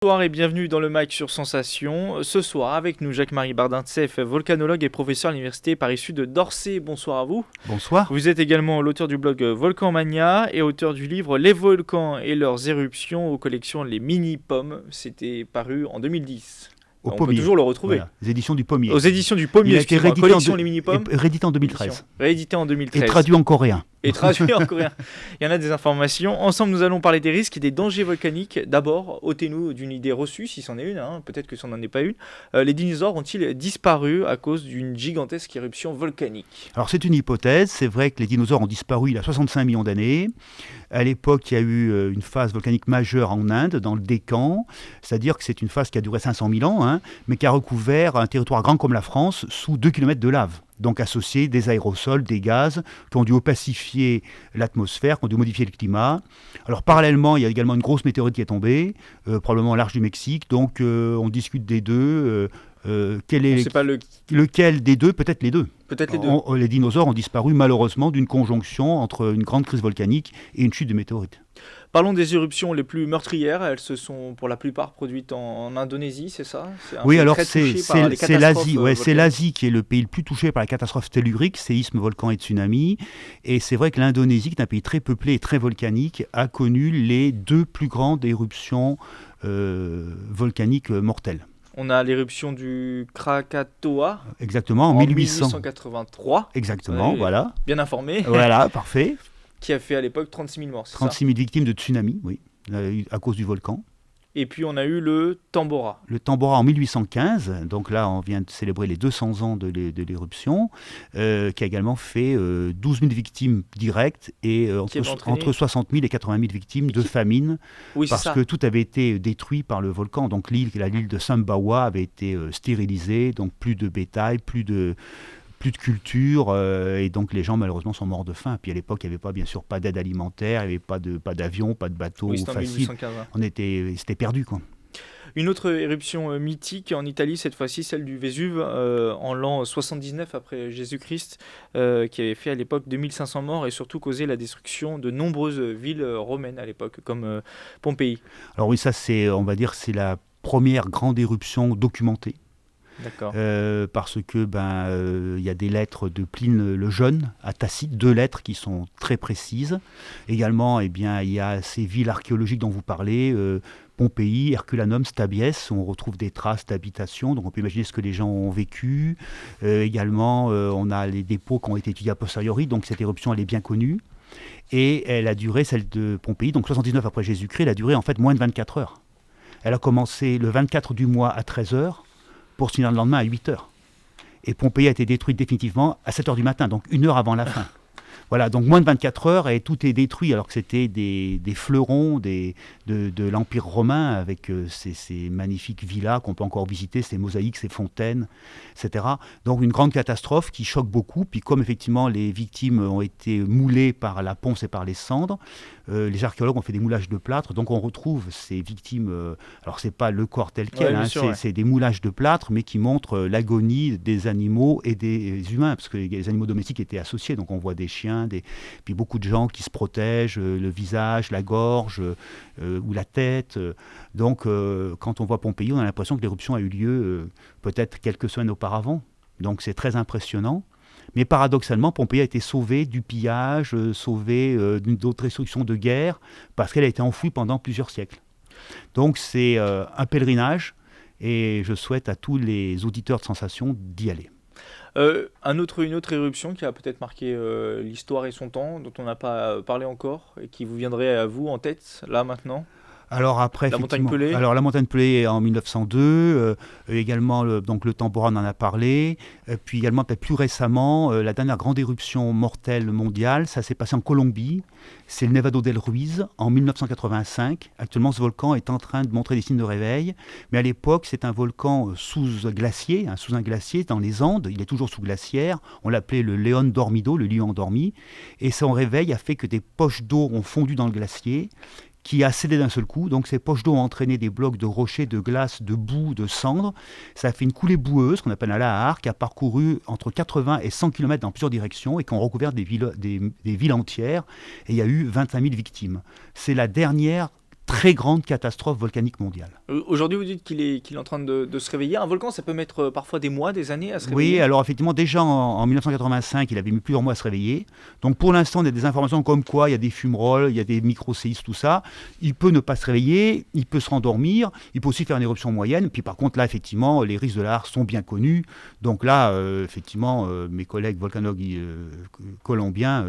Bonsoir et bienvenue dans le MAC sur Sensation. Ce soir avec nous Jacques-Marie Bardin-Tsef, volcanologue et professeur à l'université Paris-Sud de d'Orsay. Bonsoir à vous. Bonsoir. Vous êtes également l'auteur du blog Volcan Mania et auteur du livre Les volcans et leurs éruptions aux collections Les Mini-Pommes. C'était paru en 2010. Au On Pommier. peut toujours le retrouver. Voilà, les éditions du Pommier. Aux éditions du Pommier, Il a été réédité collection Les Mini-Pommes. réédité en 2013. Réédité en 2013. Et traduit en coréen. Et traduit en coréen. Il y en a des informations. Ensemble, nous allons parler des risques et des dangers volcaniques. D'abord, ôtez-nous d'une idée reçue, si c'en est une, peut-être que ça n'en est pas une. Les dinosaures ont-ils disparu à cause d'une gigantesque éruption volcanique ? Alors c'est une hypothèse, c'est vrai que les dinosaures ont disparu il y a 65 millions d'années. À l'époque, il y a eu une phase volcanique majeure en Inde, dans le Décan, c'est-à-dire que c'est une phase qui a duré 500 000 ans, mais qui a recouvert un territoire grand comme la France sous 2 km de lave. Donc associés des aérosols, des gaz, qui ont dû opacifier l'atmosphère, qui ont dû modifier le climat. Alors parallèlement, il y a également une grosse météorite qui est tombée, probablement au large du Mexique, donc on discute des deux. Lequel des deux? Peut-être les deux. Peut-être les deux. Les dinosaures ont disparu malheureusement d'une conjonction entre une grande crise volcanique et une chute de météorites. Parlons des éruptions les plus meurtrières. Elles se sont pour la plupart produites en Indonésie, c'est ça ? Oui, alors c'est l'Asie. Ouais, c'est l'Asie qui est le pays le plus touché par les catastrophes telluriques, séismes, volcans et tsunamis. Et c'est vrai que l'Indonésie, qui est un pays très peuplé et très volcanique, a connu les deux plus grandes éruptions volcaniques mortelles. On a l'éruption du Krakatoa. Exactement, en 1883. Exactement, voilà. Bien informé. Voilà, parfait. Qui a fait à l'époque 36 000 morts, c'est 36 000 victimes de tsunami, oui, à cause du volcan. Et puis on a eu le Tambora. Le Tambora en 1815, donc là on vient de célébrer les 200 ans de l'éruption, qui a également fait 12 000 victimes directes et entre 60 000 et 80 000 victimes de famine, parce que tout avait été détruit par le volcan. Donc l'île de Sumbawa avait été stérilisée, donc plus de bétail, plus de culture, et donc les gens malheureusement sont morts de faim. Puis à l'époque, il n'y avait pas, bien sûr, pas d'aide alimentaire, il n'y avait pas d'avion, pas de bateau facile. C'était perdu, quoi. Une autre éruption mythique en Italie, cette fois-ci celle du Vésuve, en l'an 79 après Jésus-Christ, qui avait fait à l'époque 2500 morts et surtout causé la destruction de nombreuses villes romaines à l'époque, comme Pompéi. Alors oui, ça on va dire, c'est la première grande éruption documentée. D'accord. Parce que y a des lettres de Pline le Jeune à Tacite, 2 lettres qui sont très précises. Également, il y a ces villes archéologiques dont vous parlez, Pompéi, Herculanum, Stabiès, où on retrouve des traces d'habitation, donc on peut imaginer ce que les gens ont vécu. Également, on a les dépôts qui ont été étudiés a posteriori, donc cette éruption elle est bien connue. Et elle a duré, celle de Pompéi, donc 79 après Jésus-Christ, elle a duré en fait moins de 24 heures. Elle a commencé le 24 du mois à 13 heures, pour se finir le lendemain à 8 heures. Et Pompéi a été détruite définitivement à 7 heures du matin, donc 1 heure avant la fin. Voilà, donc moins de 24 heures et tout est détruit, alors que c'était des fleurons de l'Empire romain, avec ces magnifiques villas qu'on peut encore visiter, ces mosaïques, ces fontaines, etc. Donc une grande catastrophe qui choque beaucoup. Puis comme effectivement les victimes ont été moulées par la ponce et par les cendres, les archéologues ont fait des moulages de plâtre, donc on retrouve ces victimes, alors c'est pas le corps tel quel, c'est des moulages de plâtre, mais qui montrent l'agonie des animaux et des humains, parce que les animaux domestiques étaient associés, donc on voit des chiens, puis beaucoup de gens qui se protègent, le visage, la gorge ou la tête. Donc quand on voit Pompéi, on a l'impression que l'éruption a eu lieu peut-être quelques semaines auparavant, donc c'est très impressionnant. Mais paradoxalement, Pompéi a été sauvée du pillage, sauvée d'autres destructions de guerre, parce qu'elle a été enfouie pendant plusieurs siècles. Donc c'est un pèlerinage, et je souhaite à tous les auditeurs de Sensation d'y aller. Une autre éruption qui a peut-être marqué l'histoire et son temps, dont on n'a pas parlé encore, et qui vous viendrait à vous en tête, là, maintenant ? Alors après, la montagne Pelée. Alors la montagne Pelée en 1902, également le Tambora, on en a parlé, puis également peut-être plus récemment, la dernière grande éruption mortelle mondiale, ça s'est passé en Colombie, c'est le Nevado del Ruiz en 1985. Actuellement, ce volcan est en train de montrer des signes de réveil, mais à l'époque, c'est un volcan sous un glacier dans les Andes, il est toujours sous glaciaire, on l'appelait le León Dormido, le lion endormi, et son réveil a fait que des poches d'eau ont fondu dans le glacier, qui a cédé d'un seul coup. Donc ces poches d'eau ont entraîné des blocs de rochers, de glace, de boue, de cendres. Ça a fait une coulée boueuse qu'on appelle un lahar, qui a parcouru entre 80 et 100 km dans plusieurs directions et qui ont recouvert des villes entières. Et il y a eu 25 000 victimes. C'est la dernière très grande catastrophe volcanique mondiale. Aujourd'hui, vous dites qu'il est en train de se réveiller. Un volcan, ça peut mettre parfois des mois, des années à se réveiller. Oui, alors effectivement, déjà en 1985, il avait mis plusieurs mois à se réveiller. Donc pour l'instant, on a des informations comme quoi il y a des fumerolles, il y a des micro-séismes, tout ça. Il peut ne pas se réveiller, il peut se rendormir, il peut aussi faire une éruption moyenne. Puis par contre, là, effectivement, les risques de l'art sont bien connus. Donc là, effectivement, mes collègues volcanologues colombiens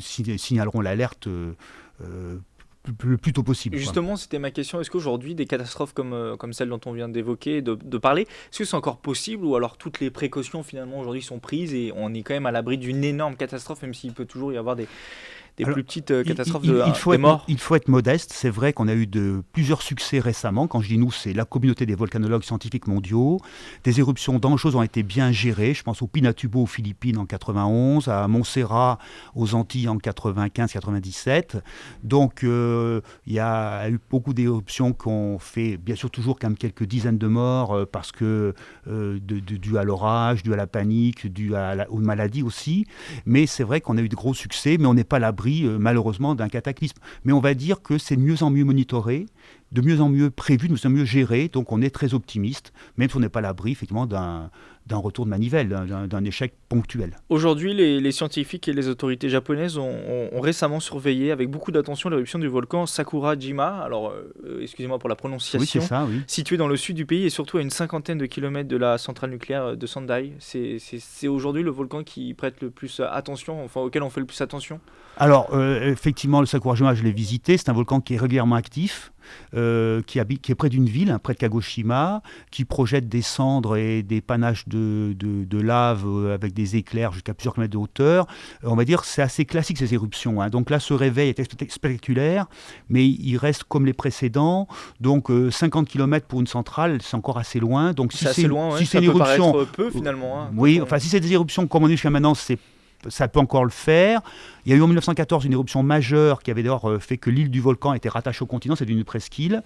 signaleront l'alerte le plus tôt possible. Justement, c'était ma question. Est-ce qu'aujourd'hui, des catastrophes comme celle dont on vient d'évoquer, de parler, est-ce que c'est encore possible ou alors toutes les précautions finalement aujourd'hui sont prises et on est quand même à l'abri d'une énorme catastrophe, même s'il peut toujours y avoir des plus petites catastrophes de morts? Il faut être modeste. C'est vrai qu'on a eu plusieurs succès récemment. Quand je dis nous, c'est la communauté des volcanologues scientifiques mondiaux. Des éruptions dangereuses ont été bien gérées. Je pense au Pinatubo aux Philippines en 91, à Montserrat aux Antilles en 95-97. Donc il y a eu beaucoup d'éruptions qui ont fait, bien sûr, toujours quand même quelques dizaines de morts parce que dû à l'orage, dû à la panique, aux maladies aussi. Mais c'est vrai qu'on a eu de gros succès, mais on n'est pas à l'abri malheureusement d'un cataclysme. Mais on va dire que c'est de mieux en mieux monitoré, de mieux en mieux prévu, de mieux en mieux géré, donc on est très optimiste, même si on n'est pas à l'abri effectivement d'un retour de manivelle, d'un échec ponctuel. Aujourd'hui, les scientifiques et les autorités japonaises ont récemment surveillé avec beaucoup d'attention l'éruption du volcan Sakurajima, alors excusez-moi pour la prononciation, oui, c'est ça, oui. Situé dans le sud du pays et surtout à une cinquantaine de kilomètres de la centrale nucléaire de Sendai. C'est aujourd'hui le volcan qui prête le plus attention, enfin auquel on fait le plus attention? Alors, effectivement, le Sakurajima, je l'ai visité, c'est un volcan qui est régulièrement actif, qui est près d'une ville, près de Kagoshima, qui projette des cendres et des panaches de lave avec des éclairs jusqu'à plusieurs kilomètres de hauteur. On va dire c'est assez classique ces éruptions. Donc là, ce réveil est spectaculaire, mais il reste comme les précédents. Donc 50 km pour une centrale, c'est encore assez loin. Donc c'est assez loin, si ça c'est peut une éruption, paraître peu finalement. Oui, enfin si c'est des éruptions comme on est jusqu'à maintenant, ça peut encore le faire. Il y a eu en 1914 une éruption majeure qui avait d'ailleurs fait que l'île du volcan était rattachée au continent, c'est une presqu'île.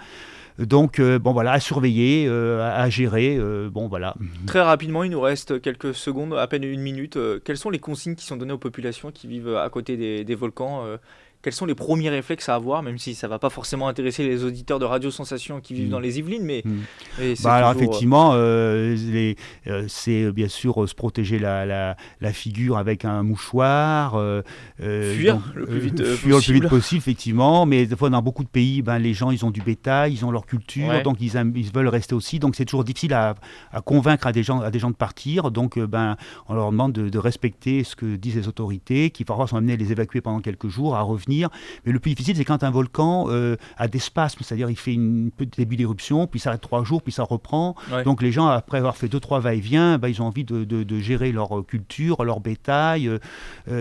Donc, à surveiller, à gérer, voilà. Très rapidement, il nous reste quelques secondes, à peine une minute. Quelles sont les consignes qui sont données aux populations qui vivent à côté des volcans? Quels sont les premiers réflexes à avoir, même si ça ne va pas forcément intéresser les auditeurs de Radio Sensation qui vivent dans les Yvelines, mais alors effectivement, c'est bien sûr se protéger la figure avec un mouchoir, fuir le plus vite possible, effectivement. Mais des fois, dans beaucoup de pays, les gens, ils ont du bétail, ils ont leur culture, donc ils veulent rester aussi. Donc c'est toujours difficile à convaincre à des gens de partir. Donc on leur demande de respecter ce que disent les autorités, qui parfois sont amenés à les évacuer pendant quelques jours, à revenir. Mais le plus difficile, c'est quand un volcan a des spasmes, c'est-à-dire il fait un petit début d'éruption, puis ça arrête 3 jours, puis ça reprend. Ouais. Donc les gens, après avoir fait 2-3 va-et-vient, ils ont envie de gérer leur culture, leur bétail.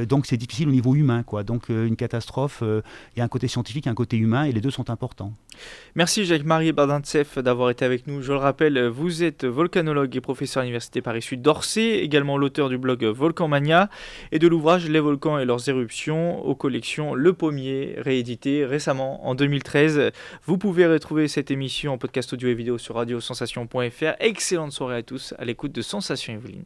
Donc c'est difficile au niveau humain, quoi. Donc une catastrophe, il y a un côté scientifique, un côté humain, et les deux sont importants. Merci Jacques-Marie Bardintseff d'avoir été avec nous. Je le rappelle, vous êtes volcanologue et professeur à l'Université Paris-Sud d'Orsay, également l'auteur du blog Volcanmania et de l'ouvrage Les volcans et leurs éruptions aux collections Le Pommier, réédité récemment en 2013. Vous pouvez retrouver cette émission en podcast audio et vidéo sur radiosensation.fr. Excellente soirée à tous à l'écoute de Sensation Yvelines.